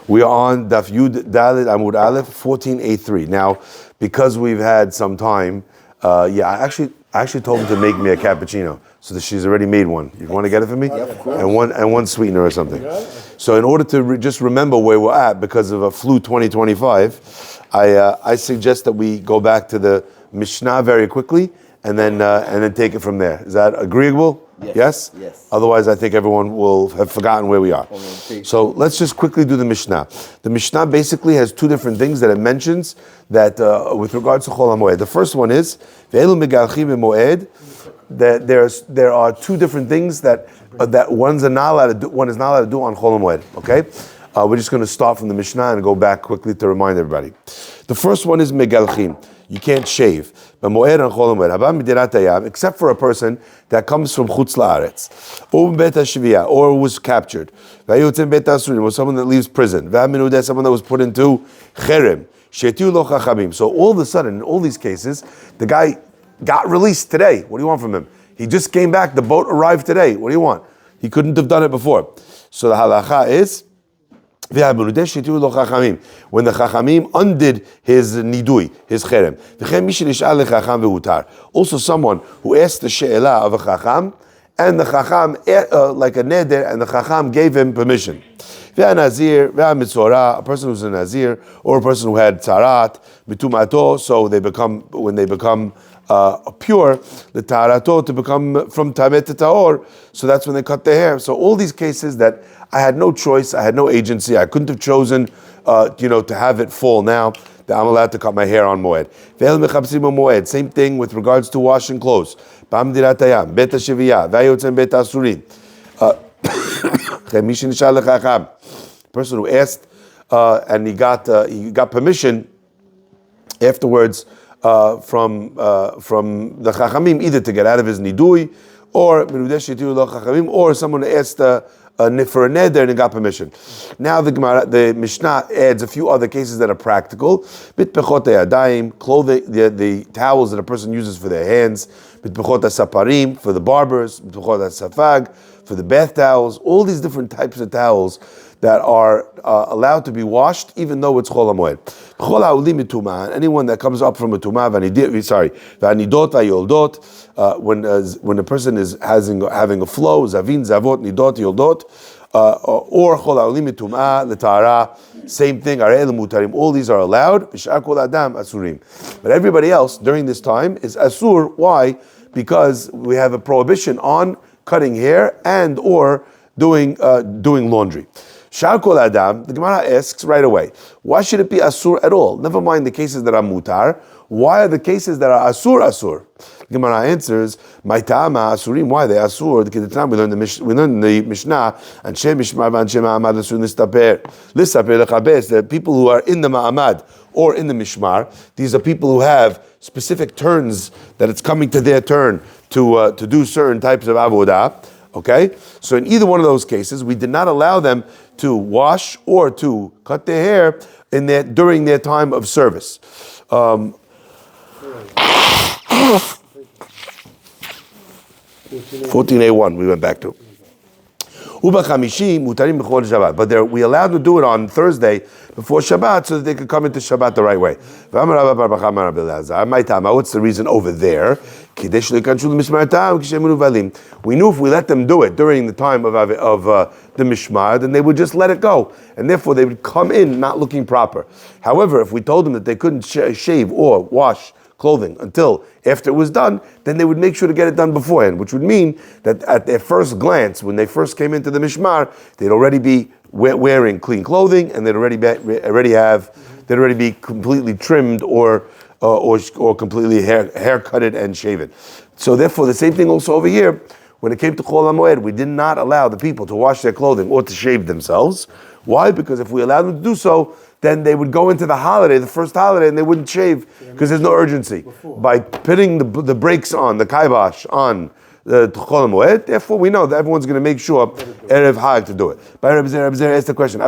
We are on Daf Yud Dalet Amud Aleph 14A3. Now, because we've had some time, I actually told him to make me a cappuccino, so that she's already made one. You want to get it for me? Yeah, of course. And one sweetener or something. So in order to just remember where we're at because of a flu 2025, I suggest that we go back to the Mishnah very quickly and then take it from there. Is that agreeable? Yes? Yes. Otherwise, I think everyone will have forgotten where we are. So let's just quickly do the Mishnah. The Mishnah basically has two different things that it mentions that with regards to Chol HaMoed. The first one is Ve'elu megalchim b'moed, that there are two different things that one is not allowed to do on Chol HaMoed. Okay, we're just going to start from the Mishnah and go back quickly to remind everybody. The first one is megalchim. You can't shave. Except for a person that comes from Chutz La'aretz, or was captured, or someone that leaves prison, someone that was put into cherem. So all of a sudden, in all these cases, the guy got released today. What do you want from him? He just came back. The boat arrived today. What do you want? He couldn't have done it before. So the halacha is, when the Chachamim undid his nidui, his cherem. Also someone who asked the she'elah of a Chacham, and the Chacham, like a neder, and the Chacham gave him permission. A person who's a Nazir, or a person who had tzarat, mitumato, so when they become pure, the tarato to become from tamet to taor, so that's when they cut their hair. So all these cases that I had no choice, I had no agency, I couldn't have chosen, to have it fall now, that I'm allowed to cut my hair on Moed. Same thing with regards to washing clothes. Person who asked and he got permission afterwards from the Chachamim, either to get out of his nidui, or someone asked for a neder and he got permission. Now the Mishnah adds a few other cases that are practical. Clothing, the towels that a person uses for their hands, saparim for the barbers, safag for the bath towels, all these different types of towels that are allowed to be washed, even though it's Chol HaMoed. Anyone that comes up from a tumah, when a person is having a flow, zavin, zavot, nidot, yoldot, or Chol HaOlim mitumah, l'tara, same thing, arei l'mutarim, all these are allowed, b'shar kol adam asurim. But everybody else during this time is asur. Why? Because we have a prohibition on cutting hair and or doing laundry. Shar kol adam, the Gemara asks right away, why should it be asur at all? Never mind the cases that are mutar. Why are the cases that are asur? The Gemara answers, my ta'ama asurim, why they asur? We learned in the Mishnah, anshe mishmar v'anshe ma'amad asur listaper lechabes, the people who are in the ma'amad or in the mishmar, these are people who have specific turns that it's coming to their turn to do certain types of avodah. Okay, so in either one of those cases, we did not allow them to wash or to cut their hair during their time of service. 14A1 we went back to. But we allowed them to do it on Thursday before Shabbat so that they could come into Shabbat the right way. What's the reason over there? We knew if we let them do it during the time of the Mishmar, then they would just let it go. And therefore they would come in not looking proper. However, if we told them that they couldn't shave or wash clothing until after it was done, then they would make sure to get it done beforehand, which would mean that at their first glance, when they first came into the Mishmar, they'd already be wearing clean clothing, and they'd already be completely trimmed or completely haircutted and shaven. So therefore, the same thing also over here. When it came to Chol HaMoed, we did not allow the people to wash their clothing or to shave themselves. Why? Because if we allowed them to do so, then they would go into the holiday, the first holiday, and they wouldn't shave because there's no urgency. By putting the brakes on, the kibosh on the Chol HaMoed, therefore we know that everyone's going to make sure Erev Hag to do it. By Reb Zer asked the question,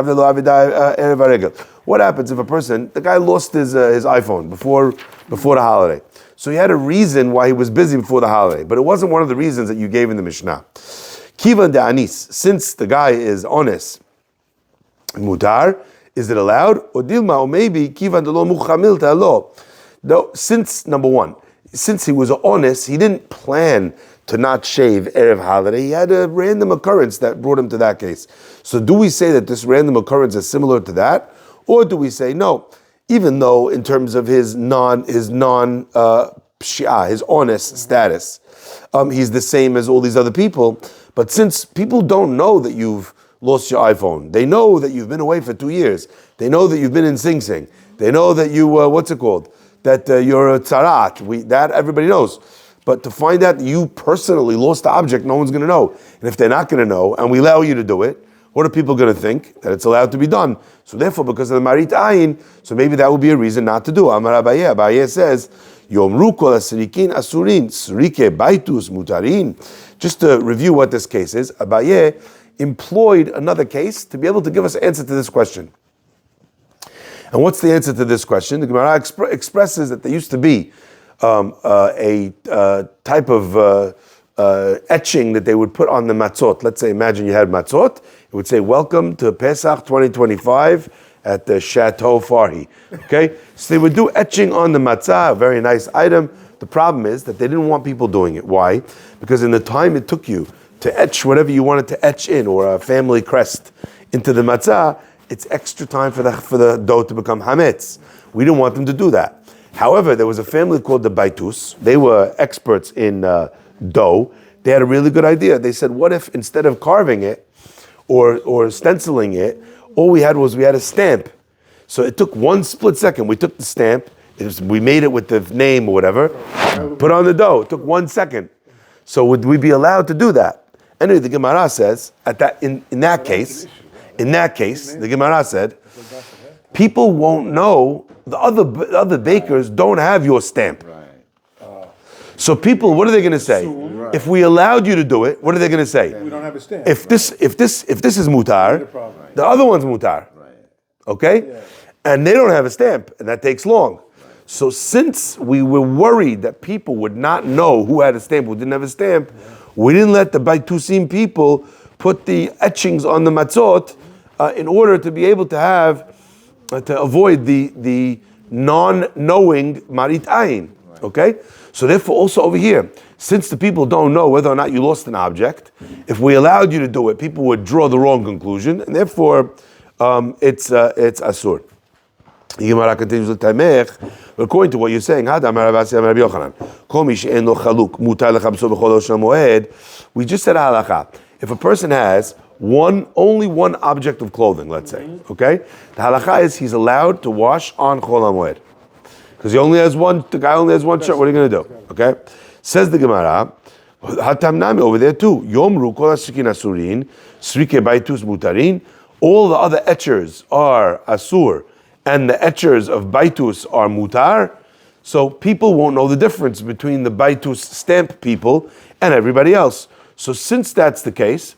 what happens if a person, the guy lost his iPhone before the holiday? So he had a reason why he was busy before the holiday, but it wasn't one of the reasons that you gave in the Mishnah. Kivan de Anis, since the guy is honest, mutar, Is it allowed? Or dilma, or maybe kivan delo muchamil ta'alo. No, since number one, since he was honest, he didn't plan to not shave Erev holiday. He had a random occurrence that brought him to that case. So do we say that this random occurrence is similar to that? Or do we say no, even though in terms of his honest status, he's the same as all these other people, but since people don't know that you've lost your iPhone, they know that you've been away for 2 years, they know that you've been in Sing Sing, they know that you, that you're a tzarat, that everybody knows. But to find out that you personally lost the object, no one's going to know. And if they're not going to know, and we allow you to do it, what are people going to think? That it's allowed to be done. So therefore, because of the marit ayin, so maybe that would be a reason not to do. Amar Abaye, Abaye says, Yomru kol asrikin asurin, srike baitus mutarin. Just to review what this case is, Abaye employed another case to be able to give us an answer to this question. And what's the answer to this question? The Gemara expresses that there used to be a type of etching that they would put on the matzot. Let's say, imagine you had matzot. It would say, "Welcome to Pesach 2025 at the Chateau Farhi." Okay, so they would do etching on the matzah, a very nice item. The problem is that they didn't want people doing it. Why? Because in the time it took you to etch whatever you wanted to etch in, or a family crest into the matzah, it's extra time for the dough to become hametz. We didn't want them to do that. However, there was a family called the Baitus. They were experts in dough. They had a really good idea. They said, what if instead of carving it or stenciling it, all we had a stamp. So it took one split second. We took the stamp, we made it with the name or whatever, put on the dough. It took 1 second. So would we be allowed to do that? Anyway, the Gemara says, in that case, the Gemara said, people won't know. The other bakers don't have your stamp. So people, what are they going to say? If we allowed you to do it, what are they going to say? We don't have a stamp. If this is mutar, the other one's mutar. Okay? Yeah. And they don't have a stamp, and that takes long. So since we were worried that people would not know who had a stamp, who didn't have a stamp, we didn't let the Baitusim people put the etchings on the matzot in order to be able to have to avoid the non-knowing marit ayin. Okay? So therefore also over here, since the people don't know whether or not you lost an object, if we allowed you to do it, people would draw the wrong conclusion, and therefore it's asur. The Gemara continues with Taimech, according to what you're saying, we just said halakha. If a person has only one object of clothing, let's say, okay? The halakha is he's allowed to wash on Chol HaMoed. Because the guy only has one shirt, what are you going to do? Okay? Says the Gemara, Hatamnami over there too, Yomru kol asrikin asurin, srike baitus mutarin, all the other etchers are asur, and the etchers of baitus are mutar, so people won't know the difference between the baitus stamp people and everybody else. So since that's the case,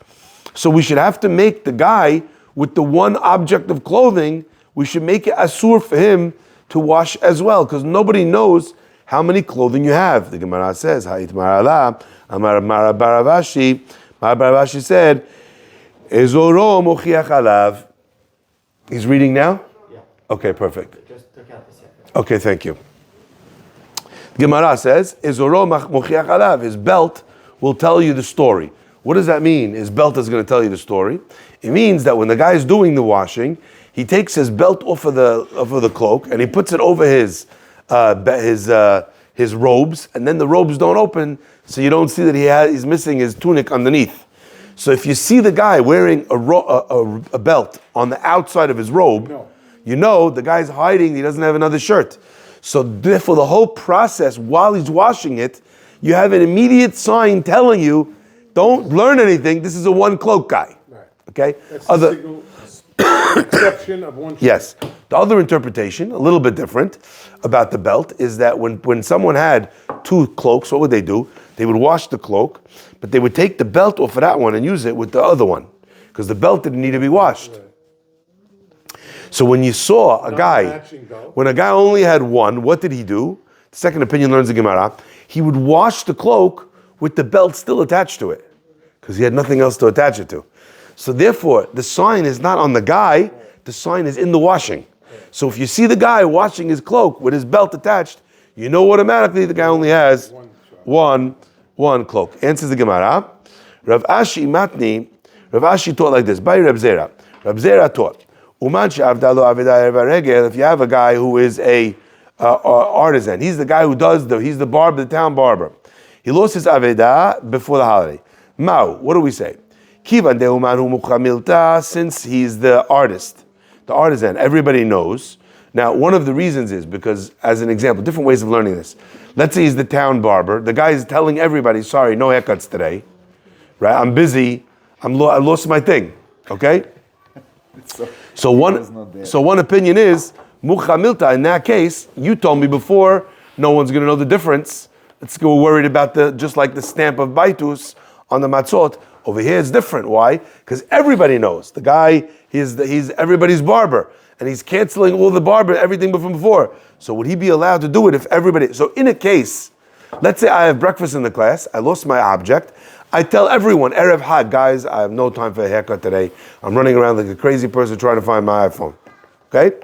so we should have to make the guy with the one object of clothing, we should make it asur for him to wash as well, because nobody knows how many clothing you have. The Gemara says, Ha'it marala, Amar Baravashi, Baravashi said, Ezoro mochiach alav. He's reading now? Yeah. Okay, perfect. Just took out the second. Okay, thank you. The Gemara says, Ezoro mochiach alav. His belt will tell you the story. What does that mean? His belt is going to tell you the story. It means that when the guy is doing the washing, he takes his belt off of the cloak and he puts it over his robes, and then the robes don't open, so you don't see that he's missing his tunic underneath. So if you see the guy wearing a belt on the outside of his robe, you know the guy's hiding, he doesn't have another shirt. So therefore the whole process while he's washing it, you have an immediate sign telling you, don't learn anything, this is a one cloak guy. Right. Okay? That's the signal exception of one shirt. Yes. The other interpretation, a little bit different, about the belt is that when someone had two cloaks, what would they do? They would wash the cloak, but they would take the belt off of that one and use it with the other one, because the belt didn't need to be washed. Right. So when you saw a guy, when a guy only had one, what did he do? The second opinion learns the Gemara. He would wash the cloak with the belt still attached to it, because he had nothing else to attach it to. So therefore, the sign is not on the guy the sign is in the washing. So if you see the guy washing his cloak with his belt attached, you know automatically the guy only has one cloak. Answers the Gemara. Rav Ashi taught like this. By Rav Zera. Rav Zera taught. If you have a guy who is a artisan, he's the guy who he's the barber, the town barber. He lost his aveda before the holiday. Mau, what do we say? Kivan dehuman hu, since he's the artist, the artisan, everybody knows. Now, one of the reasons is because, as an example, different ways of learning this. Let's say he's the town barber. The guy is telling everybody, sorry, no haircuts today. Right? I'm busy. I lost my thing. Okay? So one opinion is, Mucha Milta, in that case, you told me before, no one's going to know the difference. Let's go worried about just like the stamp of Baitus on the matzot. Over here it's different. Why? Because everybody knows. The guy, he's everybody's barber. And he's canceling all the barber, everything from before. So would he be allowed to do it if everybody... So in a case, let's say I have breakfast in the class, I lost my object, I tell everyone, Erev Had, guys, I have no time for a haircut today. I'm running around like a crazy person trying to find my iPhone. Okay?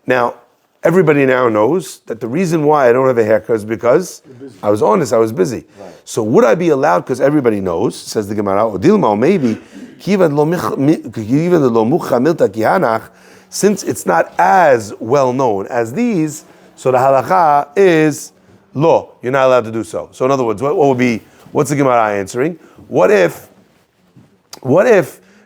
Now, everybody now knows that the reason why I don't have a haircut is because I was honest, I was busy. Right. So would I be allowed, because everybody knows, says the Gemara, or Dilma, maybe, since it's not as well known as these, so the halacha is law. You're not allowed to do so. So in other words, what's the Gemara answering? What if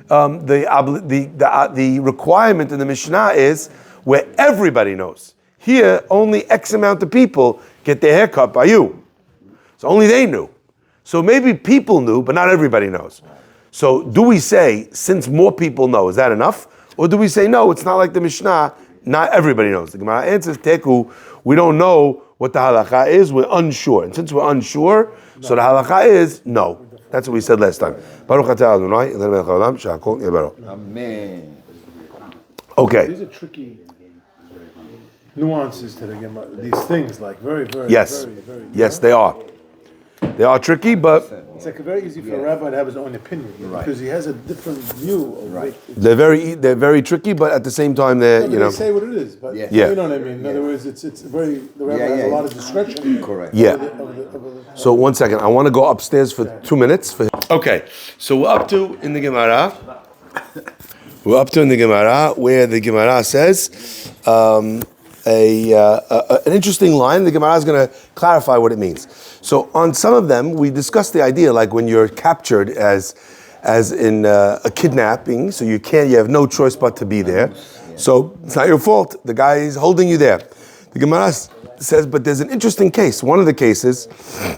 the requirement in the Mishnah is where everybody knows? Here, only X amount of people get their hair cut by you. So only they knew. So maybe people knew, but not everybody knows. So do we say, since more people know, is that enough? Or do we say, no, it's not like the Mishnah, not everybody knows? The Gemara answers, Teku, we don't know what the halacha is, we're unsure. And since we're unsure, so the halacha is no. That's what we said last time. Baruch atah Adonai, Amen. Okay. These are tricky nuances to the Gemara. These things, like very, very, yes. very, yes, they are. They are tricky, but it's like very easy for a rabbi to have his own opinion because he has a different view of it. They're very tricky, but at the same time, they say what it is. But you know what I mean. In other words, it's very the rabbi has a lot of discretion. Correct. Yeah. So 1 second, I want to go upstairs for 2 minutes. Okay, so we're up to in the Gemara. Where the Gemara says an interesting line. The Gemara is going to clarify what it means. So on some of them, we discussed the idea like when you're captured as in a kidnapping, so you have no choice but to be there. So it's not your fault. The guy is holding you there. The Gemara says, but there's an interesting case. One of the cases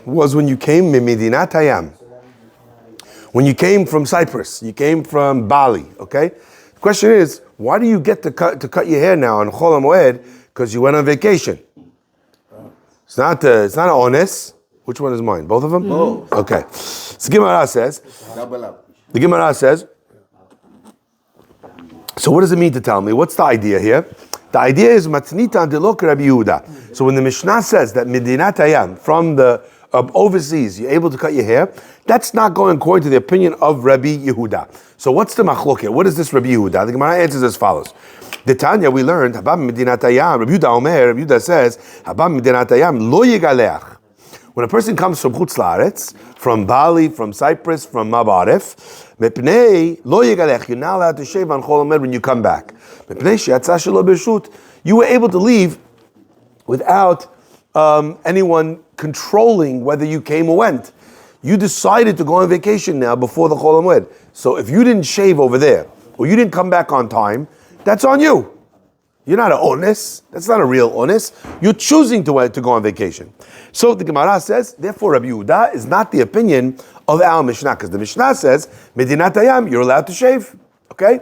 was when you came Medinat Hayam. When you came from Cyprus, you came from Bali, okay? The question is, why do you get to cut your hair now on Chol HaMoed? Because you went on vacation. It's not an honest. Which one is mine? Both of them? Both. Okay. So Gemara says, double up. The Gemara says, so what does it mean to tell me? What's the idea here? The idea is matnita delok Rabbi Yehuda. So when the Mishnah says that Medinat Hayam, from the overseas, you're able to cut your hair, that's not going according to the opinion of Rabbi Yehuda. So what's the machlok here? What is this Rabbi Yehuda? The Gemara answers as follows. The Tanya we learned, Habam Medinat Hayam, Rabbi Yehuda says, Habam Medinat Hayam lo yigaleach. When a person comes from Chutz La'aretz, from Bali, from Cyprus, from Mabaref, mepnei lo yigalech, you're not allowed to shave on Chol HaMoed when you come back. Mepnei she'atzah shelo b'reshut, you were able to leave without anyone controlling whether you came or went. You decided to go on vacation now before the Chol HaMoed. So if you didn't shave over there, or you didn't come back on time, that's on you. You're not an onus. That's not a real onus. You're choosing to go on vacation. So the Gemara says, therefore Rabbi Yehuda is not the opinion of our Mishnah, because the Mishnah says, Medinat Hayam, you're allowed to shave. Okay?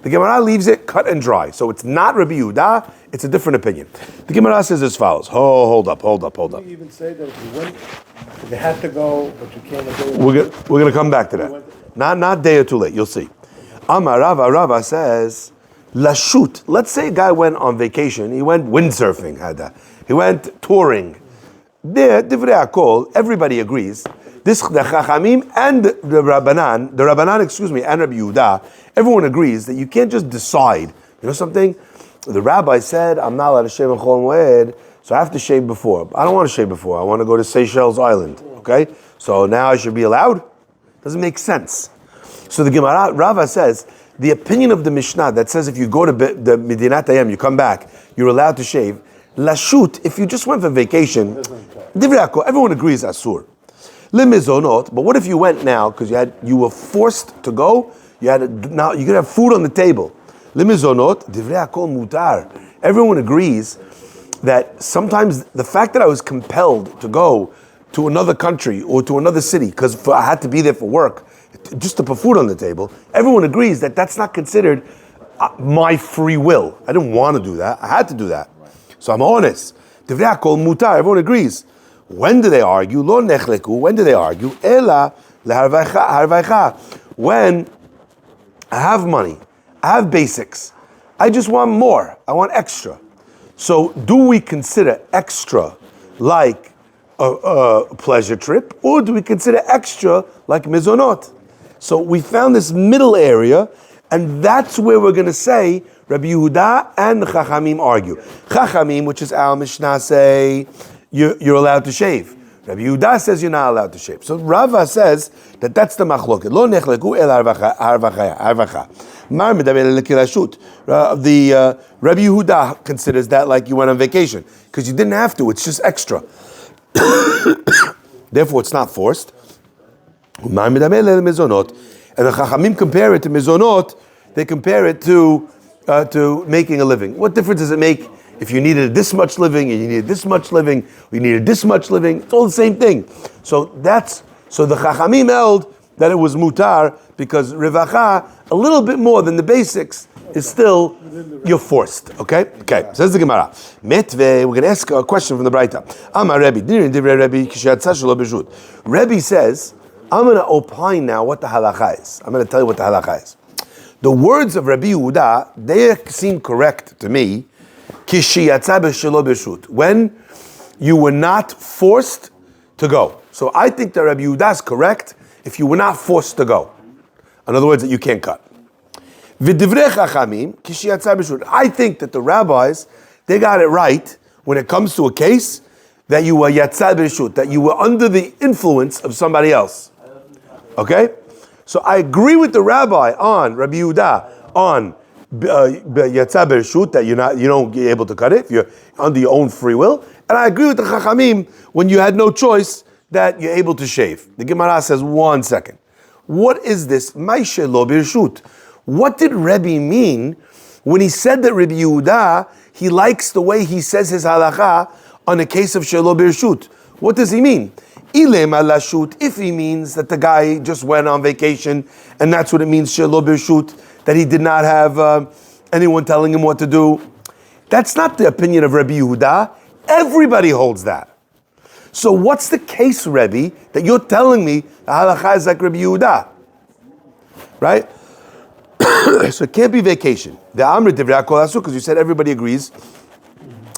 The Gemara leaves it cut and dry. So it's not Rabbi Yehuda, it's a different opinion. The Gemara says as follows. Hold up. Can you even say that if you went, you had to go, but you can't go? We're going to come back to that. Not day or too late, you'll see. Amar Rava says, Lashut. Let's say a guy went on vacation. He went windsurfing. He went touring. There, Divrei HaKol, everybody agrees. The Chachamim and the Rabbanan, and Rabbi Yehuda, everyone agrees that you can't just decide You know something? The rabbi said, I'm not allowed to shave on Chol Moed, so I have to shave before. I don't want to shave before. I want to go to Seychelles Island. Okay? So now I should be allowed? Doesn't make sense. So the Gemara, Rava says, the opinion of the Mishnah that says if you go to the Medinat Hayam, you come back, you're allowed to shave. Lashut, if you just went for vacation, everyone agrees asur. Limizonot, but what if you went now because you were forced to go? Now you could have food on the table. Limizonot, divrei hakol mutar. Everyone agrees that sometimes the fact that I was compelled to go to another country or to another city because I had to be there for work, just to put food on the table, everyone agrees that that's not considered my free will. I didn't want to do that. I had to do that. So I'm honest. Divrei hakol mutar. Everyone agrees. When do they argue? Lo nechleku. When do they argue? Ela leharvaicha. When I have money, I have basics. I just want more. I want extra. So do we consider extra like a pleasure trip, or do we consider extra like mizonot? So we found this middle area, and that's where we're going to say Rabbi Yehuda and the Chachamim argue. Chachamim, which is our Mishnah, say you're allowed to shave. Rabbi Yehuda says you're not allowed to shave. So Rava says that's the machloket. Lo nechleku el harvacha. Mar medaber lekilashut. The Rabbi Yehuda considers that like you went on vacation because you didn't have to. It's just extra. Therefore, it's not forced. Mar medaber mezonot. And the Chachamim compare it to mezonot. They compare it to making a living. What difference does it make if you needed this much living and you needed this much living, or you needed this much living? It's all the same thing. So the Chachamim held that it was mutar because revacha, a little bit more than the basics, is still you're forced. Okay. Says the Gemara. Metveh. We're going to ask a question from the Braita. Amar Rebbe. Rebbe says, I'm going to opine now what the halacha is. I'm going to tell you what the halacha is. The words of Rabbi Yehuda, they seem correct to me. When you were not forced to go. So I think that Rabbi Yehuda is correct if you were not forced to go. In other words, that you can't cut. I think that the rabbis, they got it right when it comes to a case that you were yatzad b'reshut, that you were under the influence of somebody else. Okay? So I agree with the rabbi on Rabbi Yehuda on yatzad b'reshut, that you don't get able to cut it if you're under your own free will, and I agree with the Chachamim when you had no choice that you're able to shave. The Gemara says, 1 second. What is this? Maishe lo b'reshut. What did Rebbe mean when he said that Rabbi Yehuda, he likes the way he says his halacha on a case of shelo b'reshut? What does he mean? Ilem alashut, if he means that the guy just went on vacation, and that's what it means, shelo b'reshut, that he did not have anyone telling him what to do. That's not the opinion of Rabbi Yehuda. Everybody holds that. So what's the case, Rebbe, that you're telling me the halacha is like Rabbi Yehuda? Right? So it can't be vacation. The Amr divrei hakol asur, because you said everybody agrees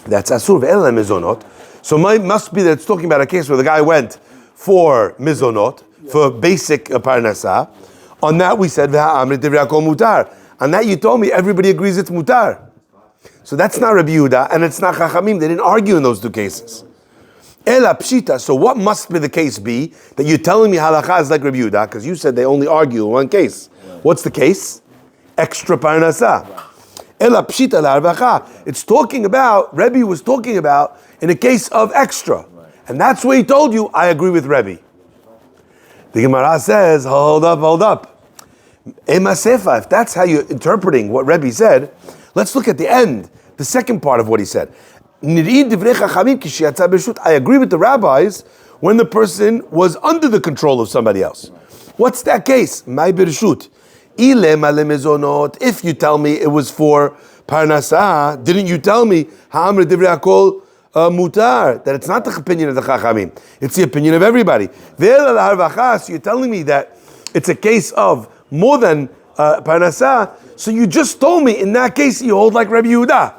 that's asur ve'el mizonot. So must be that it's talking about a case where the guy went for mizonot, for basic parnasah. On that we said ve'amr divrei hakol mutar. On that you told me everybody agrees it's mutar. So that's not Rabbi Yehuda and it's not Chachamim. They didn't argue in those two cases. Ela pshita. So what must be the case be that you're telling me halacha is like Rabbi Yehuda, because you said they only argue in one case. What's the case? Extra parnasah. Ela pshita la'arvacha. It's talking about, Rebbe was talking about in a case of extra. And that's where he told you, I agree with Rebbe. The Gemara says, hold up. Ema sefa, if that's how you're interpreting what Rebbe said, let's look at the end, the second part of what he said. I agree with the rabbis when the person was under the control of somebody else. What's that case? My birshut. If you tell me it was for parnasah, didn't you tell me mutar, that it's not the opinion of the Chachamim, it's the opinion of everybody. So you're telling me that it's a case of more than parnasah, so you just told me in that case you hold like Rabbi Yehuda.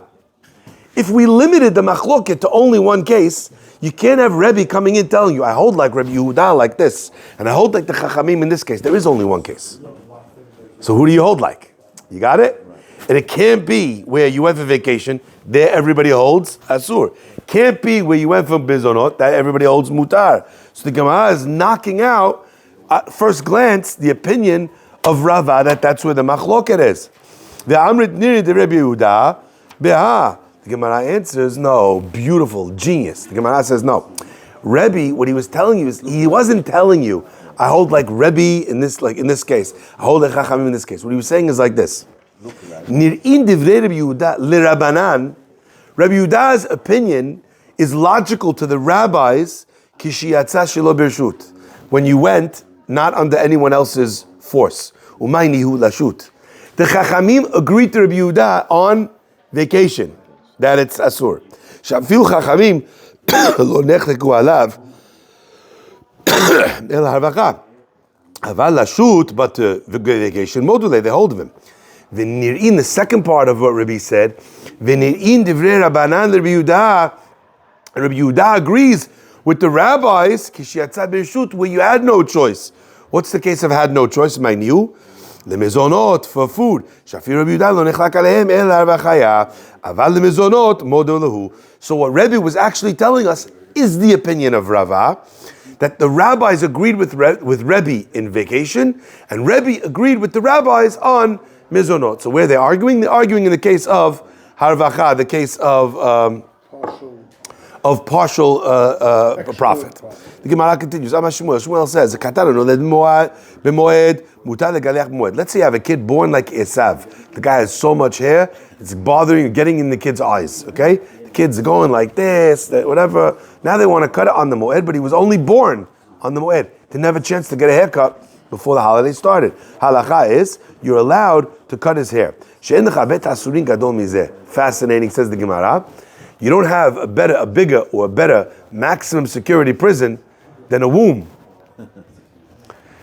If we limited the machloket to only one case, you can't have Rebbe coming in telling you, I hold like Rabbi Yehuda like this, and I hold like the Chachamim in this case. There is only one case. So who do you hold like? You got it? And it can't be where you went for vacation, there everybody holds asur. Can't be where you went for bizonot, that everybody holds mutar. So the Gemara is knocking out, at first glance, the opinion of Rava that that's where the machloket is. The Amrit Niri de Rebbe Yehuda, Beha. The Gemara answers, no, beautiful, genius. The Gemara says, no. Rebbe, what he was telling you is, he wasn't telling you, I hold like Rebbe in this case. I hold like Chachamim in this case. What he was saying is like this. Nir'in divrei Rebbe Yehuda l'Rabanan. Rebbe Yehuda's opinion is logical to the rabbis, kishiyatza shelo bershut. When you went, not under anyone else's force. Umaynihu lashut. The Chachamim agreed to Rebbe Yehuda on vacation, that it's asur. Shafil Chachamim lo nechleku alav el harvacha. Aval lashut, but vacation module, they hold of him. V'nir'in, the second part of what Rabbi said, v'nir'in divrei Rabbanan Rabbi Yehuda, Rabbi Yehuda agrees with the rabbis, kishiyatza bershut, where you had no choice. What's the case of had no choice? My new lemezonot, for food. Shafir Rabbi Yehuda lo nechlak alehem el harvachaya, aval lemezonot modu lahu. So what Rebbe was actually telling us is the opinion of Rava, that the rabbis agreed with Rebbe in vacation, and Rebbe agreed with the rabbis on mizonot. So where they're arguing? They're arguing in the case of harvacha, the case of partial profit. The Gemara continues. Shmuel says, let's say you have a kid born like Esav. The guy has so much hair, it's bothering you, getting in the kid's eyes. Okay, the kids are going like this, whatever. Now they want to cut it on the Moed, but he was only born on the Moed. Didn't have a chance to get a haircut before the holiday started. Halacha is you're allowed to cut his hair. Fascinating, says the Gemara. You don't have a bigger or a better maximum security prison than a womb.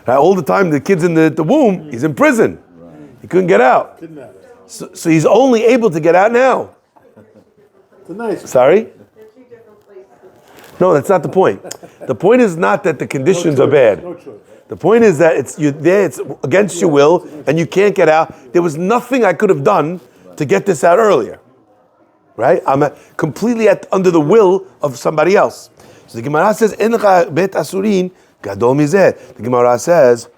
Right? All the time the kid's in the womb, he's in prison. He couldn't get out. So he's only able to get out now. Sorry? No, that's not the point. The point is not that the conditions are bad. The point is that you're there, it's against your will, and you can't get out. There was nothing I could have done to get this out earlier. Right? I'm completely under the will of somebody else. So the Gemara says, "Encha bet asurin gadol mizeh." The Gemara says,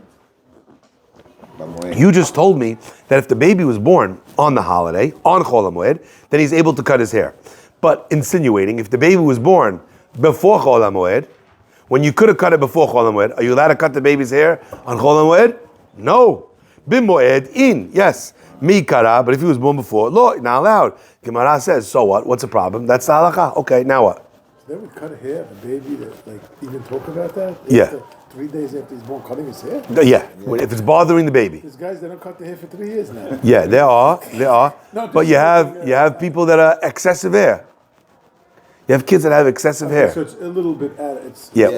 you just told me that if the baby was born on the holiday, on Chol HaMoed, then he's able to cut his hair. But insinuating, if the baby was born before Chol HaMoed, when you could have cut it before Chol HaMoed, are you allowed to cut the baby's hair on Chol HaMoed? No. B'moed in, yes. Mi kara, but if he was born before, lo, not allowed. Gemara says, so what? What's the problem? That's the halakha. Okay, now what? They would cut a hair of a baby that, even talk about that? Yeah. 3 days after he's born, cutting his hair? Yeah, if it's bothering the baby. These guys, they don't cut their hair for 3 years now. Yeah, there are. No, but you have people that are excessive hair. You have kids that have excessive hair. So it's a little bit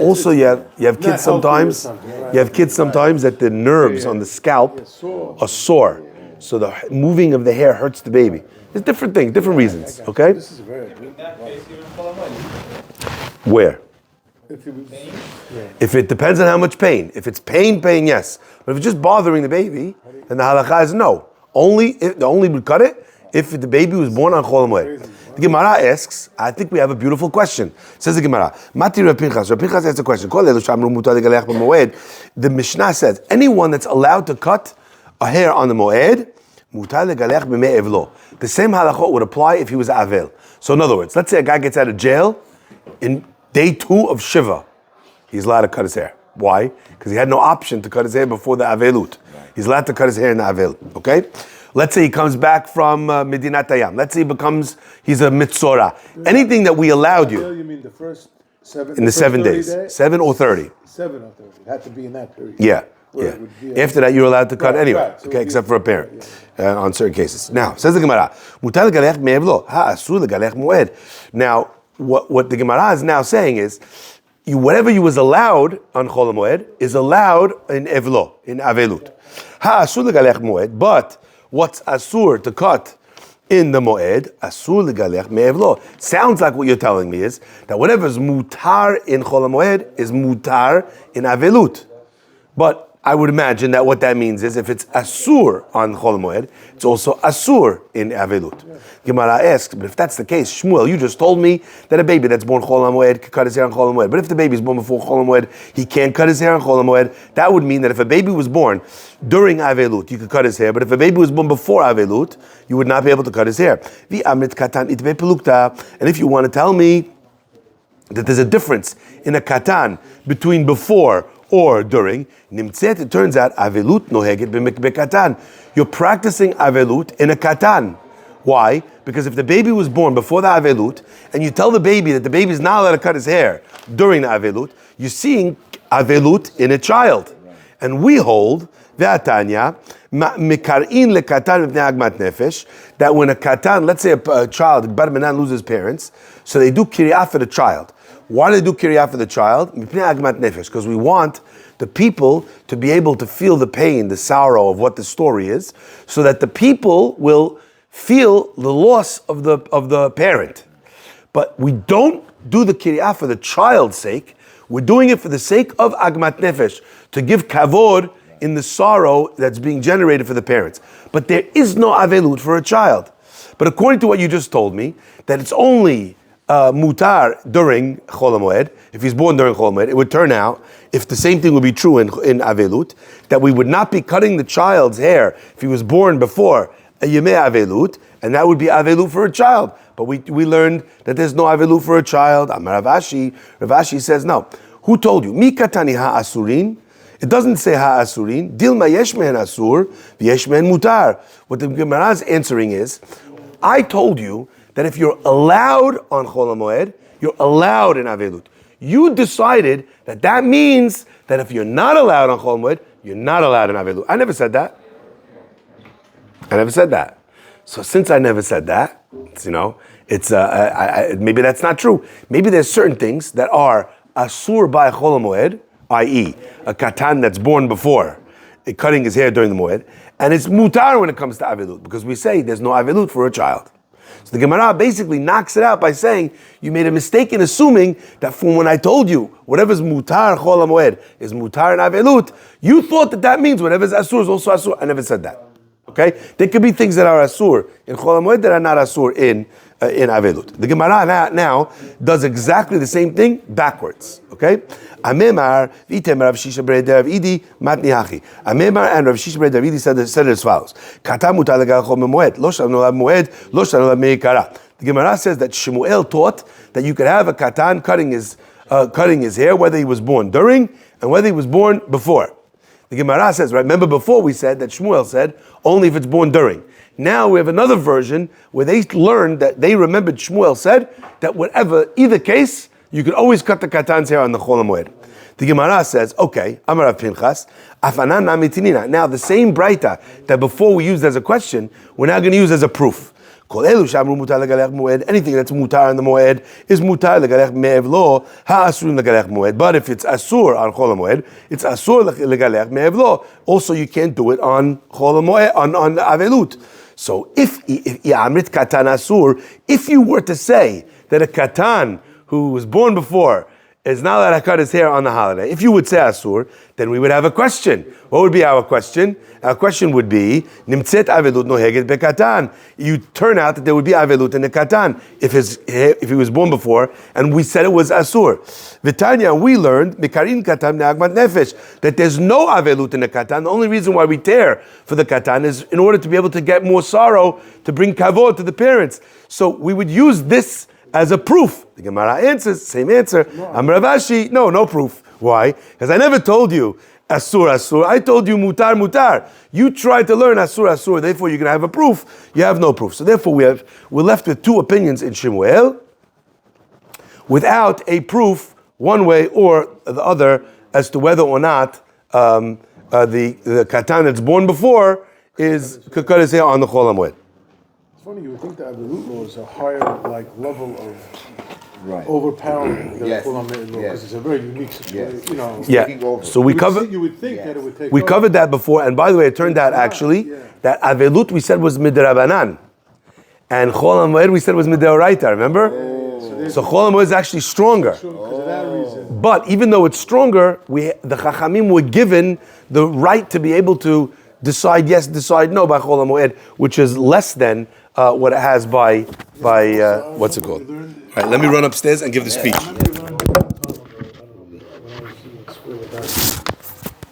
also you have kids sometimes. Right? You have kids sometimes that the nerves on the scalp are sore. So the moving of the hair hurts the baby. There's different things, different reasons. Okay? This is very good. Where? If it depends on how much pain. If it's pain, yes. But if it's just bothering the baby, then the halakha is no. Only would cut it if the baby was born on Chol HaMoed. The Gemara asks, I think we have a beautiful question. Says the Gemara, Mati Rav Pinchas. Rav Pinchas asks a question. The Mishnah says, anyone that's allowed to cut a hair on the Moed, the same halachot would apply if he was Avel. So in other words, let's say a guy gets out of jail in day 2 of Shiva. He's allowed to cut his hair. Why? Because he had no option to cut his hair before the Avelut. He's allowed to cut his hair in the Avel. Okay? Let's say he comes back from Medinat Hayam. Let's say he's a Mitzora. Anything that we allowed you. You mean the first 7? In the 7 days. 7 or 30. 7 or 30. It had to be in that period. Yeah. After that, you're allowed to cut anyway. Right. So except for a parent, on certain cases. Now, says the Gemara, now, what the Gemara is now saying is, whatever you was allowed on Chol HaMoed is allowed in Evlo, in Avelut. But what's asur to cut in the Moed, asur legalech me'evlo. Sounds like what you're telling me is that whatever is mutar in Chol HaMoed is mutar in Avelut. But I would imagine that what that means is if it's asur on Chol Moed, it's also asur in Avelut. Gemara asks, but if that's the case, Shmuel, you just told me that a baby that's born Chol Moed can cut his hair on Chol Moed. But if the baby is born before Chol Moed, he can't cut his hair on Chol Moed. That would mean that if a baby was born during Avelut, you could cut his hair. But if a baby was born before Avelut, you would not be able to cut his hair. Moed Kattan itbe pelukta. And if you want to tell me that there's a difference in a katan between before or during, nimtzet, it turns out, avelut noheget b'katan. You're practicing avelut in a katan. Why? Because if the baby was born before the avelut, and you tell the baby that the baby is not allowed to cut his hair during the avelut, you're seeing avelut in a child. And we hold, ve'atanya, mikar'in lekatan v'nei agmat nefesh, that when a katan, let's say a child, bar minan loses parents, so they do kiryah for the child. Why do they do kiryah for the child? Because we want the people to be able to feel the pain, the sorrow of what the story is, so that the people will feel the loss of the parent. But we don't do the kiryah for the child's sake. We're doing it for the sake of agmat nefesh, to give kavod in the sorrow that's being generated for the parents. But there is no avelut for a child. But according to what you just told me, that it's only mutar during Chol Moed. If he's born during Chol Moed, it would turn out, if the same thing would be true in Avelut, that we would not be cutting the child's hair if he was born before a Yemei Avelut, and that would be Avelut for a child. But we learned that there's no Avelut for a child. Amar Rav Ashi says no. Who told you? Mi katani ha'asurin. It doesn't say ha'asurin. Dilma yesh mehen asur, v'yesh mehen mutar. What the Gemara is answering is, I told you that if you're allowed on Chol Moed, you're allowed in Avelut. You decided that means that if you're not allowed on Chol Moed, you're not allowed in Avelut. I never said that. So since I never said that, it's maybe that's not true. Maybe there's certain things that are asur by Chol Moed, i.e., a katan that's born before, cutting his hair during the Moed, and it's mutar when it comes to Avelut, because we say there's no Avelut for a child. So the Gemara basically knocks it out by saying, you made a mistake in assuming that from when I told you, whatever's mutar chol moed is mutar and avelut, you thought that means whatever's asur is also asur. I never said that. Okay? There could be things that are asur in chol moed that are not asur in avelut. The Gemara now does exactly the same thing backwards. Okay? Amemar v'item Rav Shisha ber Rav Idi matni hachi. Amemar and Rav Shisha ber Rav Idi said it as follows: Katan mutar legal chol moed, lo shalom moed, lo shalom meikara. The Gemara says that Shmuel taught that you could have a katan cutting his hair, whether he was born during and whether he was born before. The Gemara says, right? Remember before we said that Shmuel said only if it's born during. Now we have another version where they learned that they remembered Shmuel said that either case, you could always cut the katan's hair on the Chol Moed. The Gemara says, okay, Amar Rav Pinchas, afanan namitinina. Now the same braita that before we used as a question, we're now going to use as a proof. Anything that's mutar on the moed is mutar legalech me'evlo ha'asurim legalech moed. But if it's asur on chol moed, it's asur legalech me'evlo. Also, you can't do it on chol moed on avelut. So if Moed Kattan asur, if you were to say that a katan who was born before is not allowed to cut his hair on the holiday, if you would say asur, then we would have a question. What would be our question? Our question would be, nimtzet avelut noheget bekatan. You turn out that there would be avelut in the katan if he was born before, and we said it was asur. V'tanya, we learned mikarin katan ne'agmat nefesh, that there's no avelut in the katan. The only reason why we tear for the katan is in order to be able to get more sorrow, to bring kavod to the parents. So we would use this as a proof. The Gemara answers, same answer. Amar Rav Ashi, no proof. Why? Because I never told you asur. I told you mutar. You tried to learn asur. Therefore, you're going to have a proof. You have no proof. So therefore, we're left with two opinions in Shemuel without a proof one way or the other as to whether or not the katan that's born before is cut his hair on the chol hamoed. It's funny, you would think the Avelut law is a higher level of overpowering than the Chol Hamoed law, because it's a very unique situation. So you would think that it would take we covered that before, and by the way, it turned out actually that Avelut we said was midrabanan, and Chol Hamoed we said was midoraita. Remember? So Chol Hamoed is actually stronger. Because of that reason. But even though it's stronger, the Chachamim were given the right to be able to decide yes, decide no by Chol HaMoed, which is less than what it has by what's it called? All right, let me run upstairs and give the speech.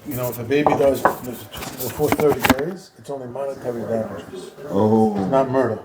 You know, if a baby dies before 30 days, it's only monetary damages. Oh. It's not murder.